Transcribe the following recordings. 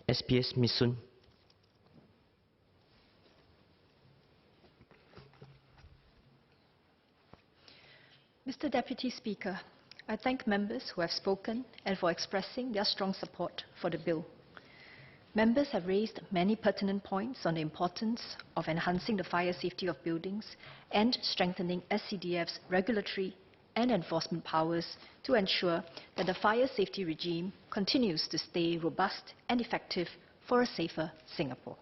SPS Ms. Sun. Mr. Deputy Speaker, I thank members who have spoken and for expressing their strong support for the bill. Members have raised many pertinent points on the importance of enhancing the fire safety of buildings and strengthening SCDF's regulatory and enforcement powers to ensure that the fire safety regime continues to stay robust and effective for a safer Singapore.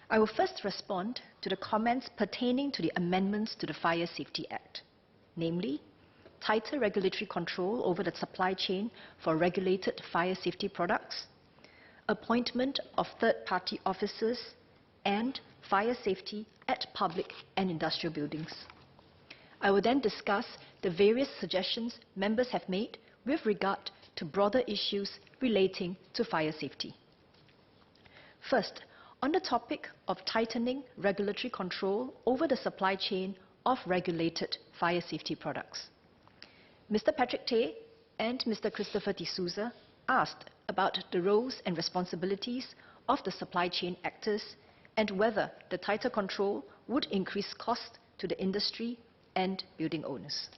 I will first respond to the comments pertaining to the amendments to the Fire Safety Act, namely, tighter regulatory control over the supply chain for regulated fire safety products, appointment of third-party officers, and fire safety at public and industrial buildings. I will then discuss the various suggestions members have made with regard to broader issues relating to fire safety. First, on the topic of tightening regulatory control over the supply chain of regulated fire safety products. Mr. Patrick Tay and Mr. Christopher D'Souza asked about the roles and responsibilities of the supply chain actors and whether the tighter control would increase cost to the industry and building owners.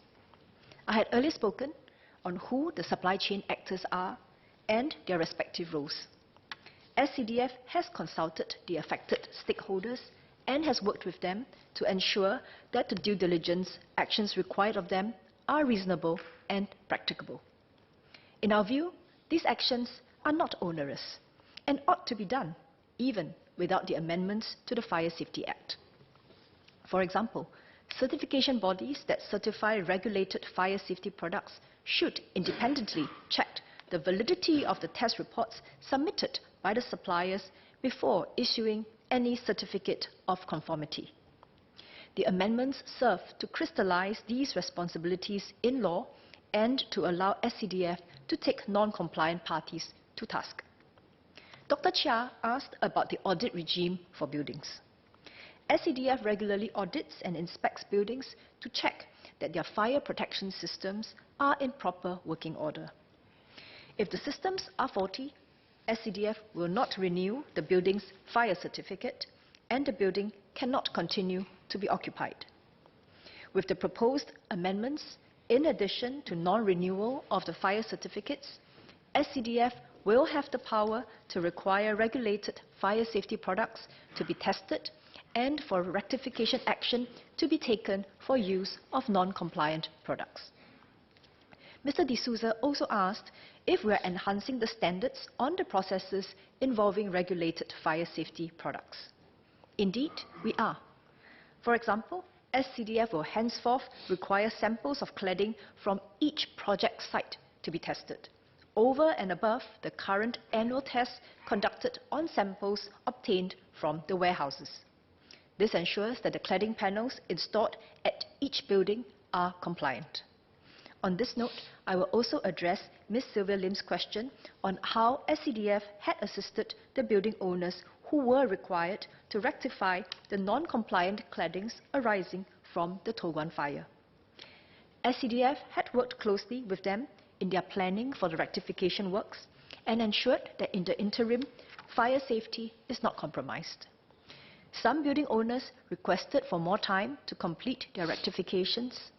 I had earlier spoken on who the supply chain actors are and their respective roles. SCDF has consulted the affected stakeholders and has worked with them to ensure that the due diligence actions required of them are reasonable and practicable. In our view, these actions are not onerous and ought to be done even without the amendments to the Fire Safety Act. For example, certification bodies that certify regulated fire safety products should independently check the validity of the test reports submitted by the suppliers before issuing any certificate of conformity. The amendments serve to crystallize these responsibilities in law and to allow SCDF to take non-compliant parties to task. Dr. Chia asked about the audit regime for buildings. SCDF regularly audits and inspects buildings to check that their fire protection systems are in proper working order. If the systems are faulty, SCDF will not renew the building's fire certificate and the building cannot continue to be occupied. With the proposed amendments, in addition to non-renewal of the fire certificates, SCDF will have the power to require regulated fire safety products to be tested and for rectification action to be taken for use of non-compliant products. Mr. D'Souza also asked if we are enhancing the standards on the processes involving regulated fire safety products. Indeed, we are. For example, SCDF will henceforth require samples of cladding from each project site to be tested, over and above the current annual tests conducted on samples obtained from the warehouses. This ensures that the cladding panels installed at each building are compliant. On this note, I will also address Ms. Sylvia Lim's question on how SCDF had assisted the building owners who were required to rectify the non-compliant claddings arising from the Toh Guan fire. SCDF had worked closely with them in their planning for the rectification works and ensured that in the interim, fire safety is not compromised. Some building owners requested for more time to complete their rectifications.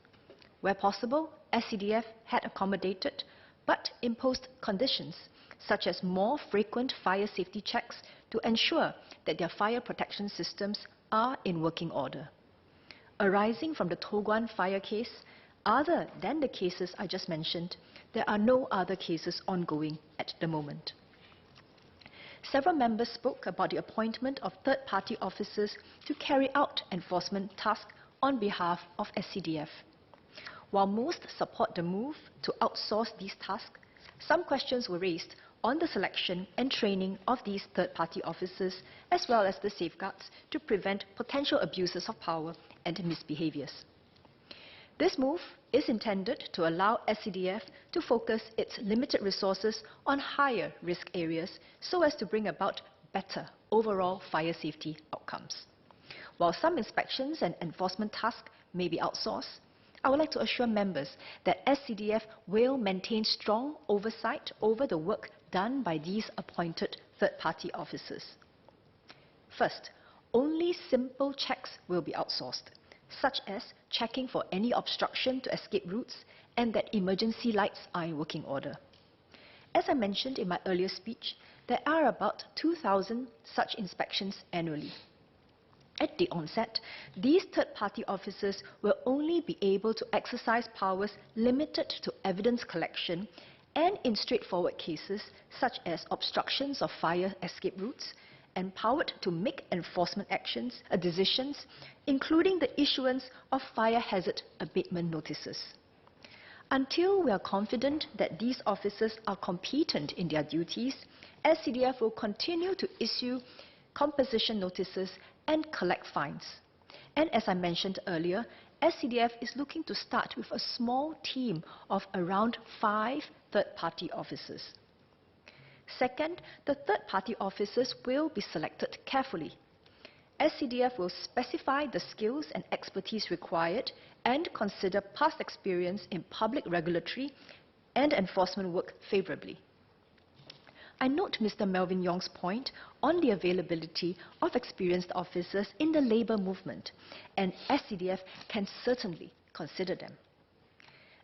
Where possible, SCDF had accommodated but imposed conditions such as more frequent fire safety checks to ensure that their fire protection systems are in working order. Arising from the Toh Guan fire case, other than the cases I just mentioned, there are no other cases ongoing at the moment. Several members spoke about the appointment of third-party officers to carry out enforcement tasks on behalf of SCDF. While most support the move to outsource these tasks, some questions were raised on the selection and training of these third-party officers, as well as the safeguards to prevent potential abuses of power and misbehaviors. This move is intended to allow SCDF to focus its limited resources on higher risk areas so as to bring about better overall fire safety outcomes. While some inspections and enforcement tasks may be outsourced, I would like to assure members that SCDF will maintain strong oversight over the work done by these appointed third-party officers. First, only simple checks will be outsourced, such as checking for any obstruction to escape routes and that emergency lights are in working order. As I mentioned in my earlier speech, there are about 2,000 such inspections annually. At the onset, these third-party officers will only be able to exercise powers limited to evidence collection and in straightforward cases such as obstructions of fire escape routes, empowered to make enforcement decisions, including the issuance of fire hazard abatement notices. Until we are confident that these officers are competent in their duties, SCDF will continue to issue composition notices and collect fines. And as I mentioned earlier, SCDF is looking to start with a small team of around 5 third-party officers. Second, the third-party officers will be selected carefully. SCDF will specify the skills and expertise required and consider past experience in public regulatory and enforcement work favorably. I note Mr. Melvin Yong's point on the availability of experienced officers in the labour movement, and SCDF can certainly consider them.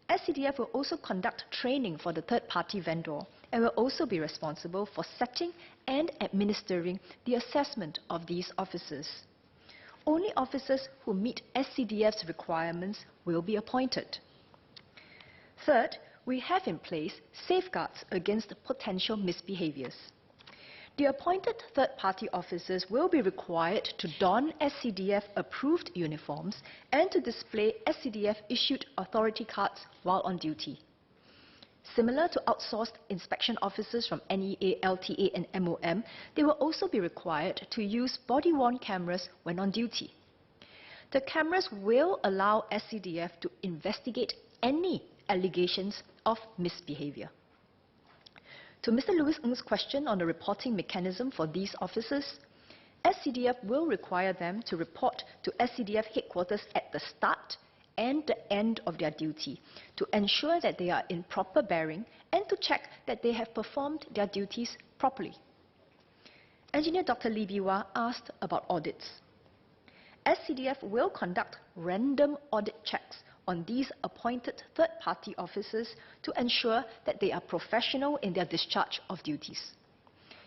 SCDF will also conduct training for the third-party vendor and will also be responsible for setting and administering the assessment of these officers. Only officers who meet SCDF's requirements will be appointed. Third, we have in place safeguards against potential misbehaviours. The appointed third-party officers will be required to don SCDF-approved uniforms and to display SCDF-issued authority cards while on duty. Similar to outsourced inspection officers from NEA, LTA and MOM, they will also be required to use body-worn cameras when on duty. The cameras will allow SCDF to investigate any allegations of misbehaviour. To Mr. Louis Ng's question on the reporting mechanism for these officers, SCDF will require them to report to SCDF headquarters at the start and the end of their duty to ensure that they are in proper bearing and to check that they have performed their duties properly. Engineer Dr. Lee Biwa asked about audits. SCDF will conduct random audit checks on these appointed third-party officers to ensure that they are professional in their discharge of duties.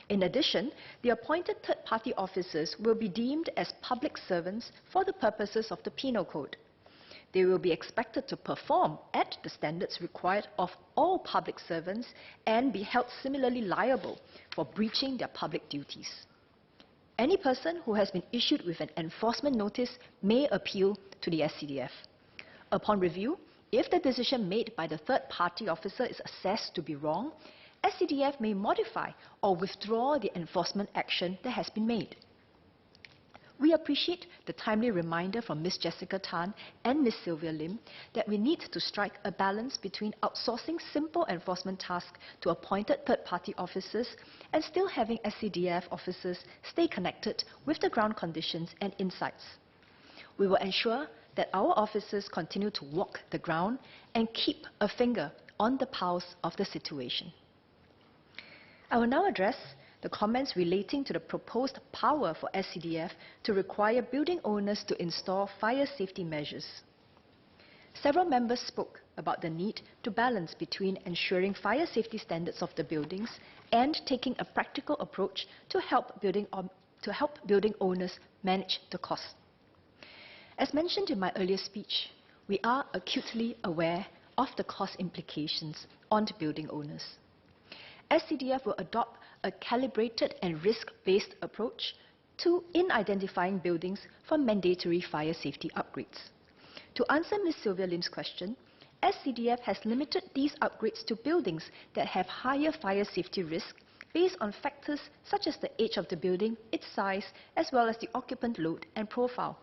In addition, the appointed third-party officers will be deemed as public servants for the purposes of the Penal Code. They will be expected to perform at the standards required of all public servants and be held similarly liable for breaching their public duties. Any person who has been issued with an enforcement notice may appeal to the SCDF. Upon review, if the decision made by the third-party officer is assessed to be wrong, SCDF may modify or withdraw the enforcement action that has been made. We appreciate the timely reminder from Ms. Jessica Tan and Ms. Sylvia Lim that we need to strike a balance between outsourcing simple enforcement tasks to appointed third-party officers and still having SCDF officers stay connected with the ground conditions and insights. We will ensure that our officers continue to walk the ground and keep a finger on the pulse of the situation. I will now address the comments relating to the proposed power for SCDF to require building owners to install fire safety measures. Several members spoke about the need to balance between ensuring fire safety standards of the buildings and taking a practical approach to help building owners manage the costs. As mentioned in my earlier speech, we are acutely aware of the cost implications on building owners. SCDF will adopt a calibrated and risk-based approach in identifying buildings for mandatory fire safety upgrades. To answer Ms. Sylvia Lim's question, SCDF has limited these upgrades to buildings that have higher fire safety risk based on factors such as the age of the building, its size, as well as the occupant load and profile.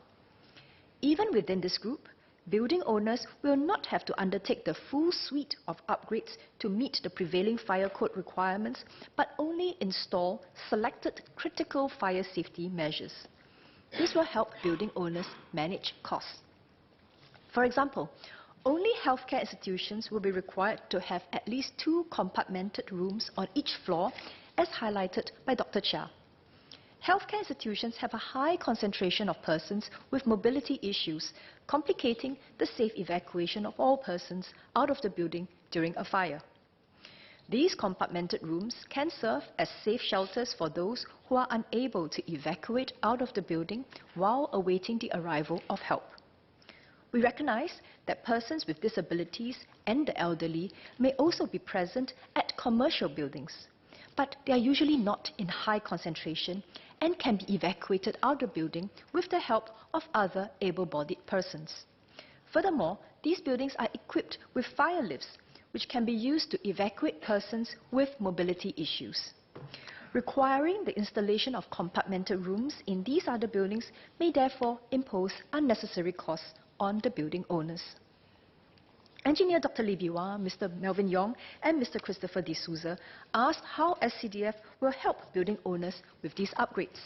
Even within this group, building owners will not have to undertake the full suite of upgrades to meet the prevailing fire code requirements, but only install selected critical fire safety measures. This will help building owners manage costs. For example, Only healthcare institutions will be required to have at least 2 compartmented rooms on each floor, as highlighted by Dr. Chia. Healthcare institutions have a high concentration of persons with mobility issues, complicating the safe evacuation of all persons out of the building during a fire. These compartmented rooms can serve as safe shelters for those who are unable to evacuate out of the building while awaiting the arrival of help. We recognize that persons with disabilities and the elderly may also be present at commercial buildings, but they are usually not in high concentration and can be evacuated out of the building with the help of other able-bodied persons. Furthermore, these buildings are equipped with fire lifts, which can be used to evacuate persons with mobility issues. Requiring the installation of compartmented rooms in these other buildings may therefore impose unnecessary costs on the building owners. Engineer Dr. Lee Biwa, Mr. Melvin Yong, and Mr. Christopher D'Souza asked how SCDF will help building owners with these upgrades,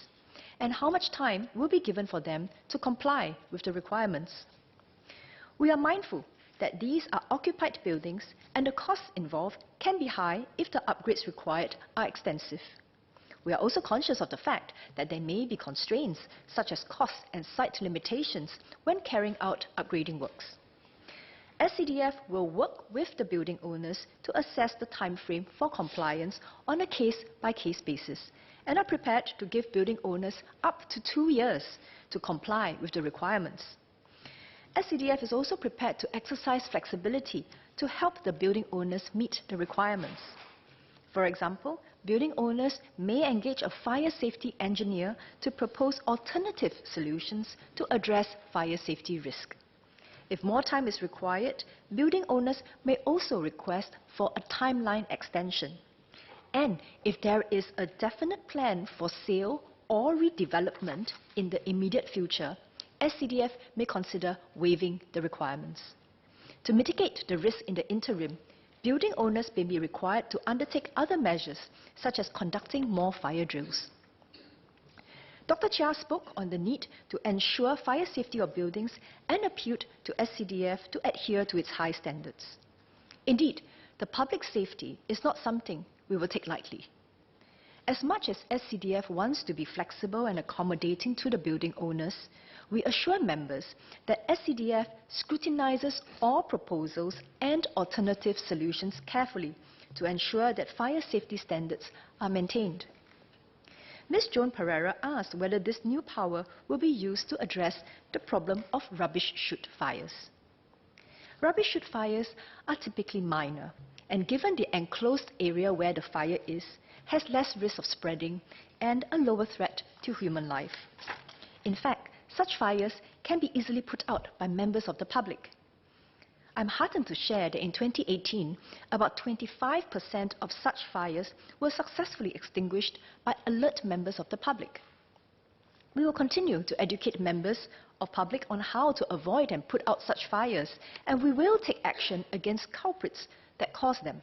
and how much time will be given for them to comply with the requirements. We are mindful that these are occupied buildings and the costs involved can be high if the upgrades required are extensive. We are also conscious of the fact that there may be constraints such as costs and site limitations when carrying out upgrading works. SCDF will work with the building owners to assess the time frame for compliance on a case-by-case basis and are prepared to give building owners up to 2 years to comply with the requirements. SCDF is also prepared to exercise flexibility to help the building owners meet the requirements. For example, building owners may engage a fire safety engineer to propose alternative solutions to address fire safety risk. If more time is required, building owners may also request for a timeline extension. And if there is a definite plan for sale or redevelopment in the immediate future, SCDF may consider waiving the requirements. To mitigate the risk in the interim, building owners may be required to undertake other measures, such as conducting more fire drills. Dr. Chia spoke on the need to ensure fire safety of buildings and appealed to SCDF to adhere to its high standards. Indeed, the public safety is not something we will take lightly. As much as SCDF wants to be flexible and accommodating to the building owners, we assure members that SCDF scrutinizes all proposals and alternative solutions carefully to ensure that fire safety standards are maintained. Ms. Joan Pereira asked whether this new power will be used to address the problem of rubbish chute fires. Rubbish chute fires are typically minor, and given the enclosed area where the fire is, has less risk of spreading and a lower threat to human life. In fact, such fires can be easily put out by members of the public. I'm heartened to share that in 2018, about 25% of such fires were successfully extinguished by alert members of the public. We will continue to educate members of public on how to avoid and put out such fires, and we will take action against culprits that cause them.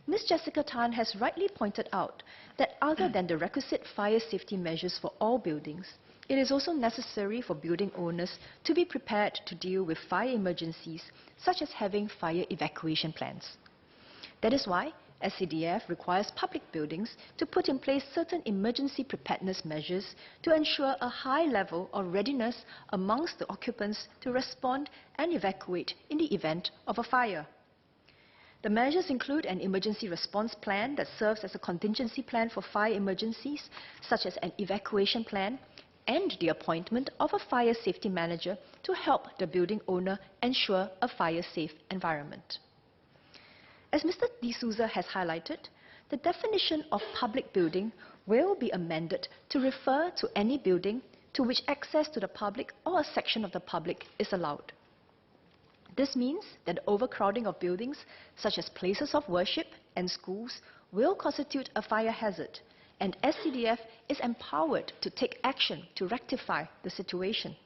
Ms. Jessica Tan has rightly pointed out that other than the requisite fire safety measures for all buildings, it is also necessary for building owners to be prepared to deal with fire emergencies, such as having fire evacuation plans. That is why SCDF requires public buildings to put in place certain emergency preparedness measures to ensure a high level of readiness amongst the occupants to respond and evacuate in the event of a fire. The measures include an emergency response plan that serves as a contingency plan for fire emergencies, such as an evacuation plan, and the appointment of a fire safety manager to help the building owner ensure a fire-safe environment. As Mr. D'Souza has highlighted, the definition of public building will be amended to refer to any building to which access to the public or a section of the public is allowed. This means that the overcrowding of buildings, such as places of worship and schools, will constitute a fire hazard, and SCDF is empowered to take action to rectify the situation.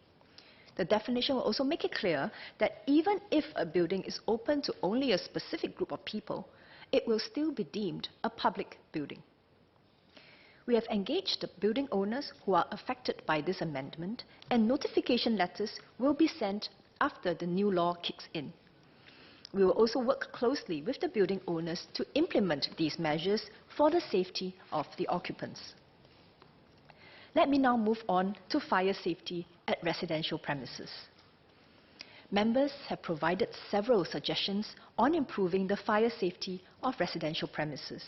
The definition will also make it clear that even if a building is open to only a specific group of people, it will still be deemed a public building. We have engaged the building owners who are affected by this amendment, and notification letters will be sent after the new law kicks in. We will also work closely with the building owners to implement these measures for the safety of the occupants. Let me now move on to fire safety at residential premises. Members have provided several suggestions on improving the fire safety of residential premises,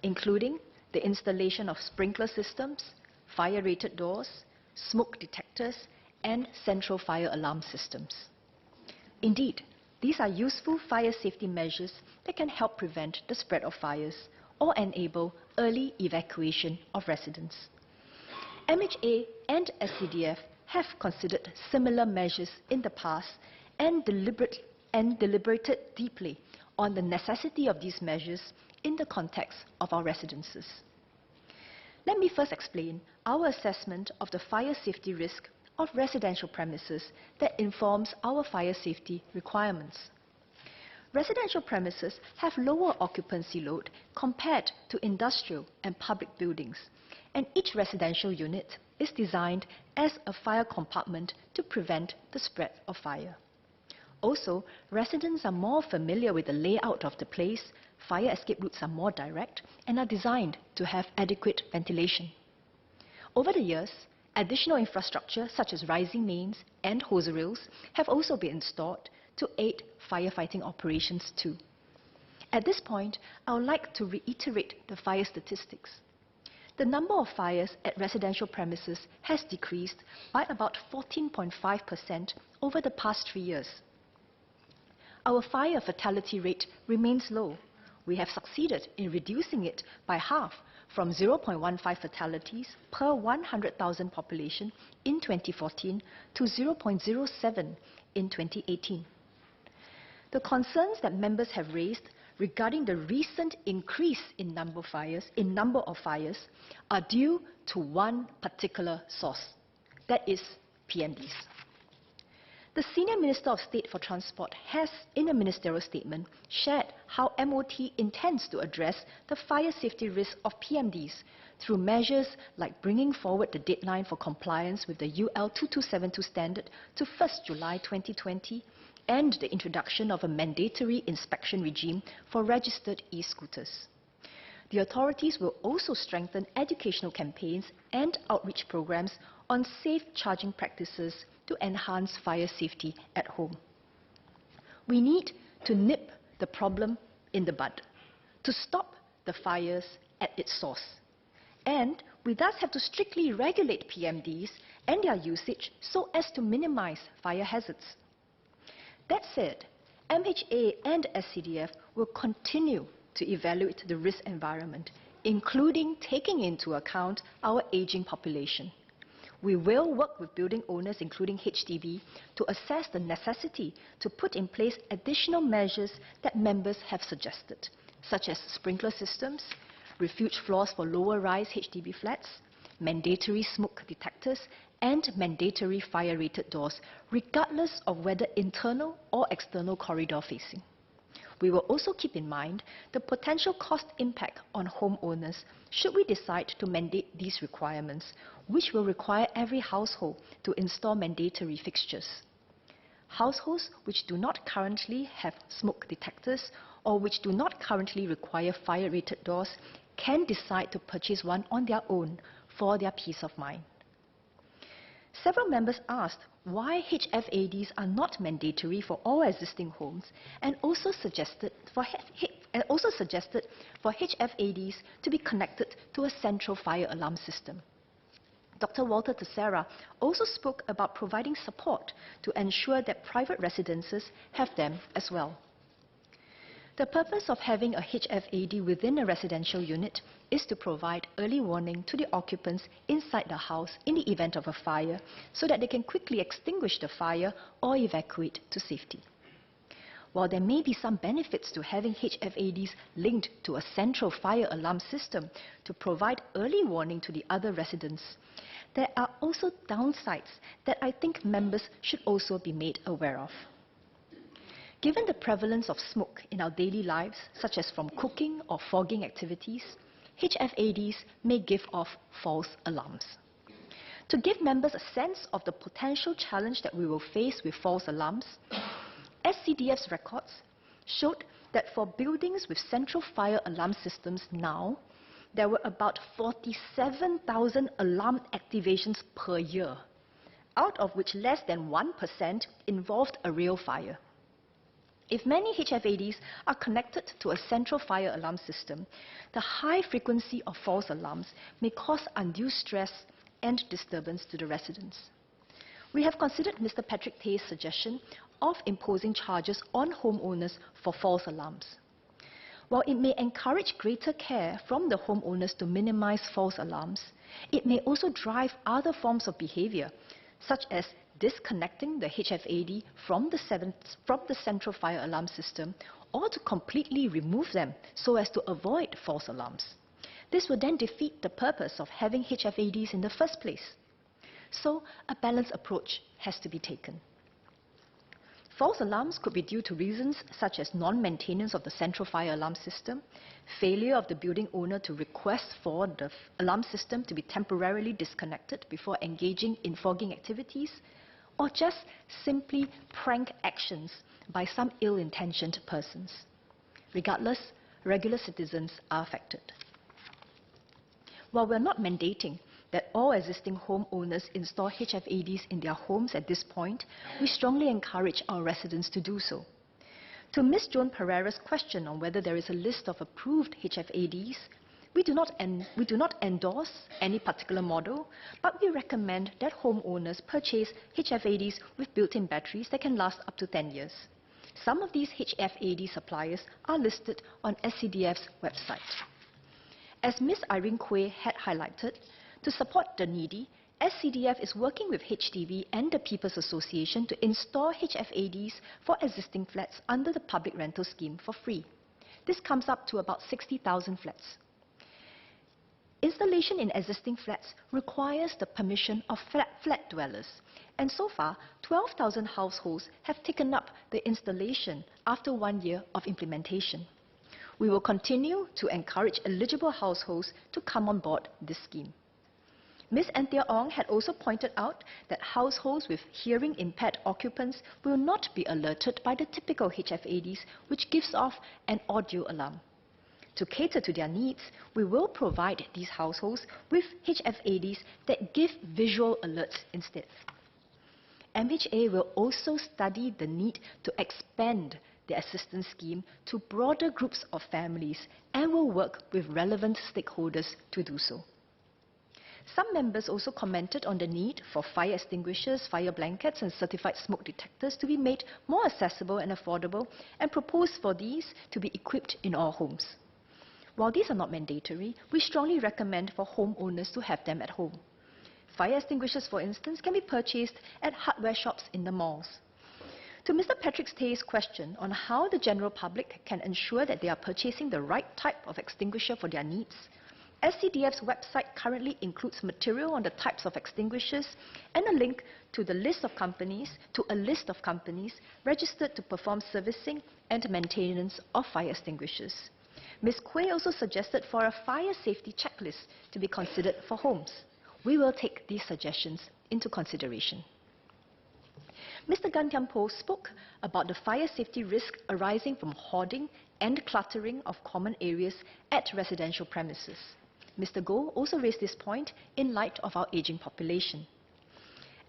including the installation of sprinkler systems, fire-rated doors, smoke detectors, and central fire alarm systems. Indeed, these are useful fire safety measures that can help prevent the spread of fires or enable early evacuation of residents. MHA and SCDF have considered similar measures in the past and deliberated deeply on the necessity of these measures in the context of our residences. Let me first explain our assessment of the fire safety risk of residential premises that informs our fire safety requirements. Residential premises have lower occupancy load compared to industrial and public buildings, and each residential unit is designed as a fire compartment to prevent the spread of fire. Also, residents are more familiar with the layout of the place, fire escape routes are more direct, and are designed to have adequate ventilation. Over the years, additional infrastructure such as rising mains and hose rails have also been installed to aid firefighting operations too. At this point, I would like to reiterate the fire statistics. The number of fires at residential premises has decreased by about 14.5% over the past 3 years. Our fire fatality rate remains low. We have succeeded in reducing it by half from 0.15 fatalities per 100,000 population in 2014 to 0.07 in 2018. The concerns that members have raised regarding the recent increase in number of fires are due to one particular source, that is PMDs. The Senior Minister of State for Transport has, in a ministerial statement, shared how MOT intends to address the fire safety risk of PMDs through measures like bringing forward the deadline for compliance with the UL 2272 standard to 1st July 2020 and the introduction of a mandatory inspection regime for registered e-scooters. The authorities will also strengthen educational campaigns and outreach programs on safe charging practices to enhance fire safety at home. We need to nip the problem in the bud, to stop the fires at its source. And we thus have to strictly regulate PMDs and their usage so as to minimize fire hazards. That said, MHA and SCDF will continue to evaluate the risk environment, including taking into account our aging population. We will work with building owners, including HDB, to assess the necessity to put in place additional measures that members have suggested, such as sprinkler systems, refuge floors for lower-rise HDB flats, mandatory smoke detectors, and mandatory fire-rated doors, regardless of whether internal or external corridor facing. We will also keep in mind the potential cost impact on homeowners should we decide to mandate these requirements, which will require every household to install mandatory fixtures. Households which do not currently have smoke detectors or which do not currently require fire-rated doors can decide to purchase one on their own for their peace of mind. Several members asked why HFADs are not mandatory for all existing homes and also suggested for HFADs to be connected to a central fire alarm system. Dr. Walter Teixeira also spoke about providing support to ensure that private residences have them as well. The purpose of having a HFAD within a residential unit is to provide early warning to the occupants inside the house in the event of a fire so that they can quickly extinguish the fire or evacuate to safety. While there may be some benefits to having HFADs linked to a central fire alarm system to provide early warning to the other residents, there are also downsides that I think members should also be made aware of. Given the prevalence of smoke in our daily lives, such as from cooking or fogging activities, HFADs may give off false alarms. To give members a sense of the potential challenge that we will face with false alarms, SCDF's records showed that for buildings with central fire alarm systems now, there were about 47,000 alarm activations per year, out of which less than 1% involved a real fire. If many HFADs are connected to a central fire alarm system, the high frequency of false alarms may cause undue stress and disturbance to the residents. We have considered Mr. Patrick Tay's suggestion of imposing charges on homeowners for false alarms. While it may encourage greater care from the homeowners to minimize false alarms, it may also drive other forms of behavior, such as disconnecting the HFAD from the central fire alarm system, or to completely remove them so as to avoid false alarms. This would then defeat the purpose of having HFADs in the first place. So a balanced approach has to be taken. False alarms could be due to reasons such as non-maintenance of the central fire alarm system, failure of the building owner to request for the alarm system to be temporarily disconnected before engaging in fogging activities, or just simply prank actions by some ill-intentioned persons. Regardless, regular citizens are affected. While we're not mandating that all existing homeowners install HFADs in their homes at this point, we strongly encourage our residents to do so. To Ms. Joan Pereira's question on whether there is a list of approved HFADs, we do not endorse any particular model, but we recommend that homeowners purchase HFADs with built-in batteries that can last up to 10 years. Some of these HFAD suppliers are listed on SCDF's website. As Ms. Irene Quay had highlighted, to support the needy, SCDF is working with HDB and the People's Association to install HFADs for existing flats under the public rental scheme for free. This comes up to about 60,000 flats. Installation in existing flats requires the permission of flat dwellers, and so far, 12,000 households have taken up the installation after 1 year of implementation. We will continue to encourage eligible households to come on board this scheme. Ms. Anthea Ong had also pointed out that households with hearing-impaired occupants will not be alerted by the typical HFADs, which gives off an audio alarm. To cater to their needs, we will provide these households with HFADs that give visual alerts instead. MHA will also study the need to expand the assistance scheme to broader groups of families and will work with relevant stakeholders to do so. Some members also commented on the need for fire extinguishers, fire blankets, and certified smoke detectors to be made more accessible and affordable, and proposed for these to be equipped in all homes. While these are not mandatory, we strongly recommend for homeowners to have them at home. Fire extinguishers, for instance, can be purchased at hardware shops in the malls. To Mr. Patrick Tay's question on how the general public can ensure that they are purchasing the right type of extinguisher for their needs, SCDF's website currently includes material on the types of extinguishers and a link to a list of companies registered to perform servicing and maintenance of fire extinguishers. Ms. Quay also suggested for a fire safety checklist to be considered for homes. We will take these suggestions into consideration. Mr. Gan Thiam Poh spoke about the fire safety risk arising from hoarding and cluttering of common areas at residential premises. Mr. Goh also raised this point in light of our aging population.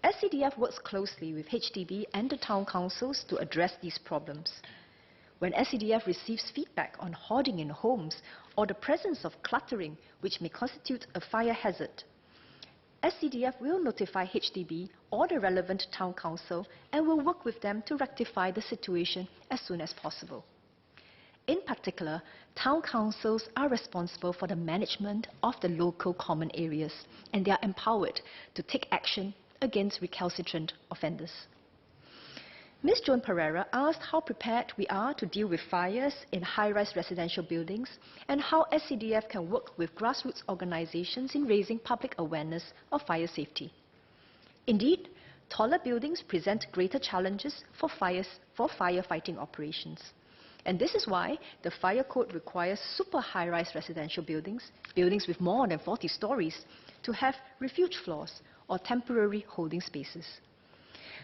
SCDF works closely with HDB and the town councils to address these problems. When SCDF receives feedback on hoarding in homes or the presence of cluttering which may constitute a fire hazard, SCDF will notify HDB or the relevant town council and will work with them to rectify the situation as soon as possible. In particular, town councils are responsible for the management of the local common areas, and they are empowered to take action against recalcitrant offenders. Ms. Joan Pereira asked how prepared we are to deal with fires in high-rise residential buildings and how SCDF can work with grassroots organizations in raising public awareness of fire safety. Indeed, taller buildings present greater challenges for firefighting operations. And this is why the fire code requires super high-rise residential buildings with more than 40 stories, to have refuge floors or temporary holding spaces.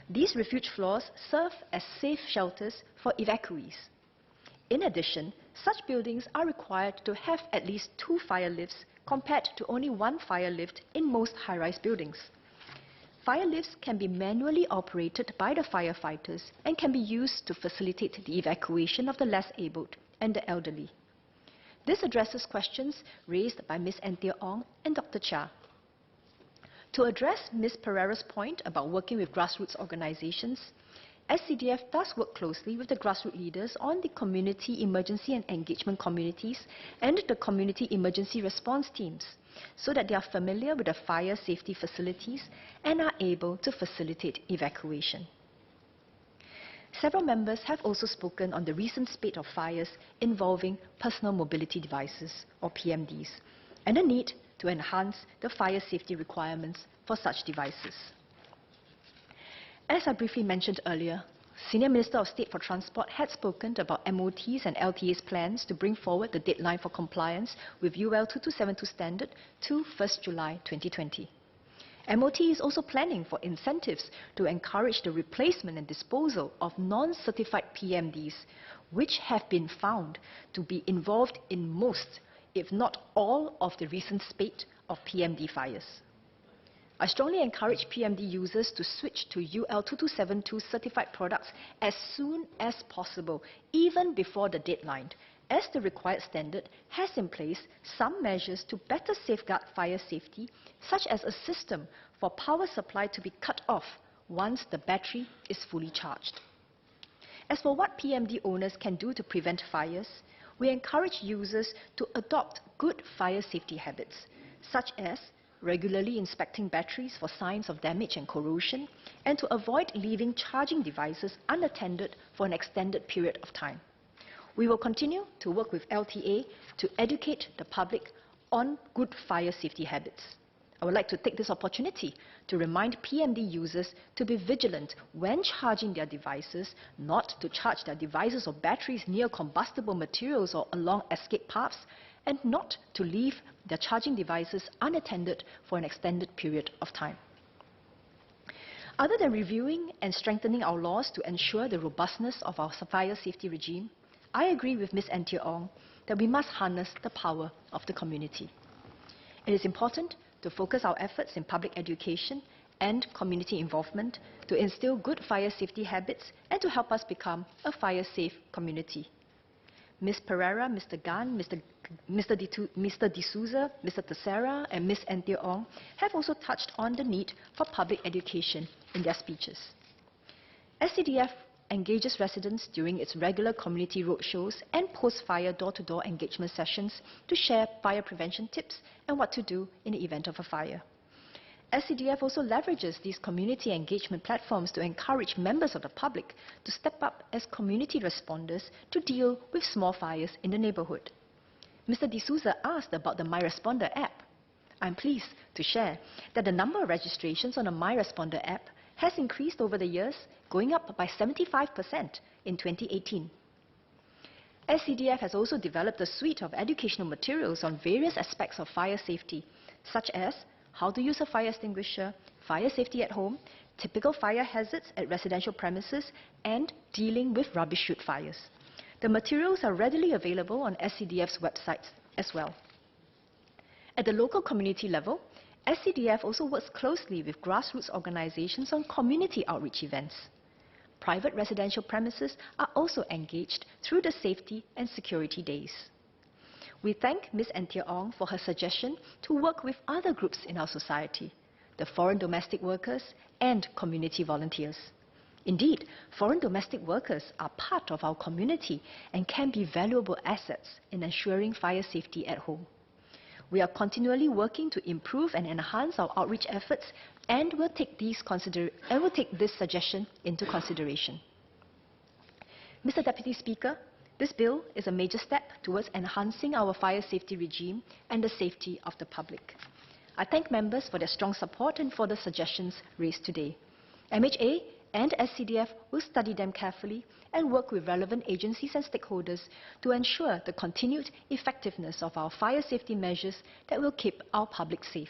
These refuge floors serve as safe shelters for evacuees. In addition, such buildings are required to have at least 2 fire lifts compared to only 1 fire lift in most high-rise buildings. Fire lifts can be manually operated by the firefighters and can be used to facilitate the evacuation of the less abled and the elderly. This addresses questions raised by Ms. Anthea Ong and Dr. Chia. To address Ms. Pereira's point about working with grassroots organizations, SCDF does work closely with the grassroots leaders on the community emergency and engagement communities and the community emergency response teams so that they are familiar with the fire safety facilities and are able to facilitate evacuation. Several members have also spoken on the recent spate of fires involving personal mobility devices, or PMDs, and the need to enhance the fire safety requirements for such devices. As I briefly mentioned earlier, Senior Minister of State for Transport had spoken about MOT's and LTA's plans to bring forward the deadline for compliance with UL 2272 standard to 1st July 2020. MOT is also planning for incentives to encourage the replacement and disposal of non-certified PMDs, which have been found to be involved in most, if not all, of the recent spate of PMD fires. I strongly encourage PMD users to switch to UL 2272 certified products as soon as possible, even before the deadline, as the required standard has in place some measures to better safeguard fire safety, such as a system for power supply to be cut off once the battery is fully charged. As for what PMD owners can do to prevent fires, we encourage users to adopt good fire safety habits, such as regularly inspecting batteries for signs of damage and corrosion, and to avoid leaving charging devices unattended for an extended period of time. We will continue to work with LTA to educate the public on good fire safety habits. I would like to take this opportunity to remind PMD users to be vigilant when charging their devices, not to charge their devices or batteries near combustible materials or along escape paths, and not to leave their charging devices unattended for an extended period of time. Other than reviewing and strengthening our laws to ensure the robustness of our fire safety regime, I agree with Ms. Anthea Ong that we must harness the power of the community. It is important to focus our efforts in public education and community involvement to instill good fire safety habits and to help us become a fire-safe community. Ms. Pereira, Mr. Gan, Mr. D'Souza, Mr. Teixeira, and Ms. Anthea Ong have also touched on the need for public education in their speeches. SCDF engages residents during its regular community roadshows and post-fire door-to-door engagement sessions to share fire prevention tips and what to do in the event of a fire. SCDF also leverages these community engagement platforms to encourage members of the public to step up as community responders to deal with small fires in the neighborhood. Mr. D'Souza asked about the MyResponder app. I'm pleased to share that the number of registrations on the MyResponder app has increased over the years, going up by 75% in 2018. SCDF has also developed a suite of educational materials on various aspects of fire safety, such as how to use a fire extinguisher, fire safety at home, typical fire hazards at residential premises, and dealing with rubbish chute fires. The materials are readily available on SCDF's website as well. At the local community level, SCDF also works closely with grassroots organizations on community outreach events. Private residential premises are also engaged through the safety and security days. We thank Ms. Anthea Ong for her suggestion to work with other groups in our society, the foreign domestic workers and community volunteers. Indeed, foreign domestic workers are part of our community and can be valuable assets in ensuring fire safety at home. We are continually working to improve and enhance our outreach efforts and will take this suggestion into consideration. Mr. Deputy Speaker, this bill is a major step towards enhancing our fire safety regime and the safety of the public. I thank members for their strong support and for the suggestions raised today. MHA and SCDF will study them carefully and work with relevant agencies and stakeholders to ensure the continued effectiveness of our fire safety measures that will keep our public safe.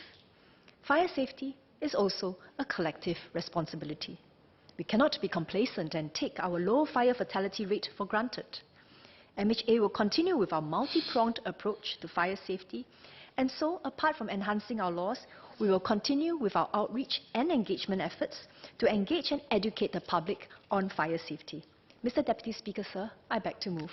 Fire safety is also a collective responsibility. We cannot be complacent and take our low fire fatality rate for granted. MHA will continue with our multi-pronged approach to fire safety, and so, apart from enhancing our laws, we will continue with our outreach and engagement efforts to engage and educate the public on fire safety. Mr. Deputy Speaker, sir, I beg to move.